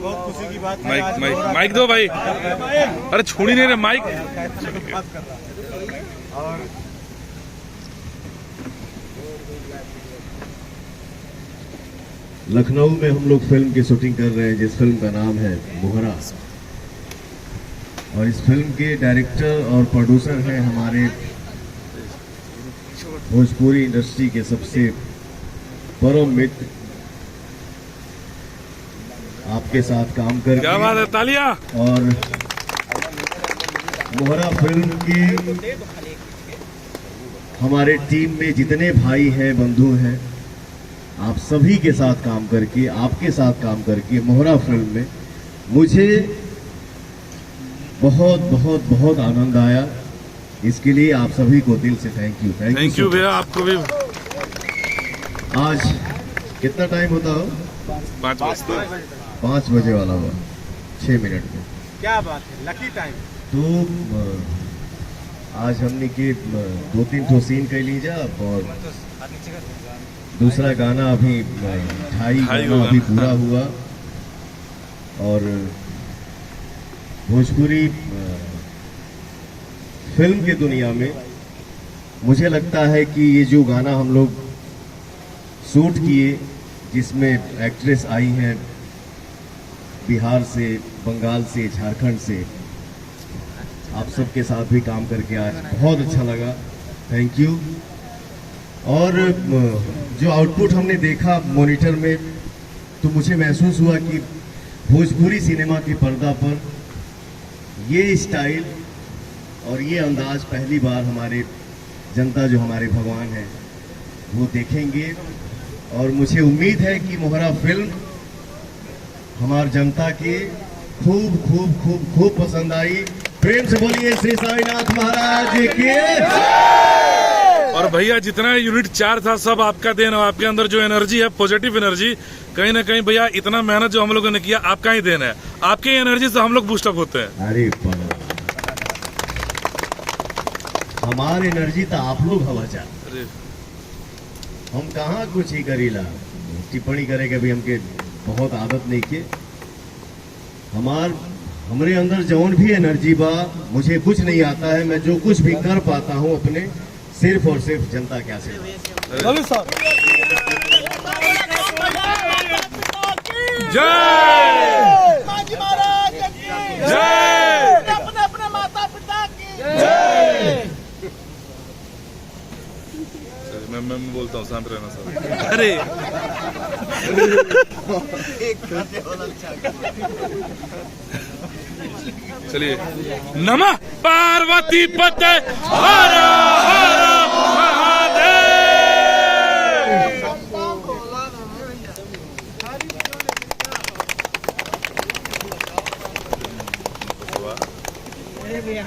बहुत खुशी की बात है। माइक दो भाई। अरे छोड़ ही नहीं रहे माइक। और लखनऊ में हम लोग फिल्म की शूटिंग कर रहे हैं, जिस फिल्म का नाम है मोहरा। और इस फिल्म के डायरेक्टर और प्रोड्यूसर हैं हमारे भोजपुरी इंडस्ट्री के सबसे परम मित्र। आपके साथ काम करके क्या बात है, तालियां। और मोहरा फिल्म की हमारे टीम में जितने भाई हैं, बंधु हैं, आप सभी के साथ काम करके, आपके साथ काम करके मोहरा फिल्म में मुझे बहुत बहुत बहुत आनंद आया। इसके लिए आप सभी को दिल से थैंक यू। थैंक यू भैया, आपको भी। आज कितना टाइम होता हो? 5 बजता है। 5 बजे वाला हुआ 6 मिनट में। क्या बात है, लकी टाइम। तो आज हमने के 2-3 ठो सीन कर लीजा और दूसरा गाना अभी ढाई गाना अभी पूरा हुआ। और भोजपुरी फिल्म की दुनिया में मुझे लगता है कि ये जो गाना हम लोग शूट किए, जिसमें एक्ट्रेस आई हैं बिहार से, बंगाल से, झारखंड से, आप सबके साथ भी काम करके आज बहुत अच्छा लगा। Thank you. और जो आउटपुट हमने देखा मॉनिटर में, तो मुझे महसूस हुआ कि भोजपुरी सिनेमा के पर्दा पर ये स्टाइल और ये अंदाज पहली बार हमारे जनता, जो हमारे भगवान हैं, वो देखेंगे। और मुझे उम्मीद है कि मोहरा फिल्म हमारी जनता के खूब खूब खूब खूब पसंद आई। प्रेम से बोलिए श्री साईनाथ महाराज की। और भैया जितना यूनिट 4 था सब आपका देन है। आपके अंदर जो एनर्जी है, पॉजिटिव एनर्जी, कहीं ना कहीं भैया इतना मेहनत जो हम लोगों ने किया आपका ही देन है। आपके एनर्जी से हम लोग बूस्टअप होते हैं। अरे हमारी एनर्जी तो आप लोग हवा चाह, हम कहाँ कुछ ही करीला टिप्पणी करे के भी हमके बहुत आदत नहीं के। हमारे अंदर जौन भी एनर्जी बा, मुझे कुछ नहीं आता है। मैं जो कुछ भी कर पाता हूँ अपने सिर्फ और सिर्फ जनता क्या से। जय जय अपने माता पिता की जय। मैं बोलता हूँ, शांत रहना सर। अरे चलिए। नमः पार्वती पते हर हर महादेव। अरे भैया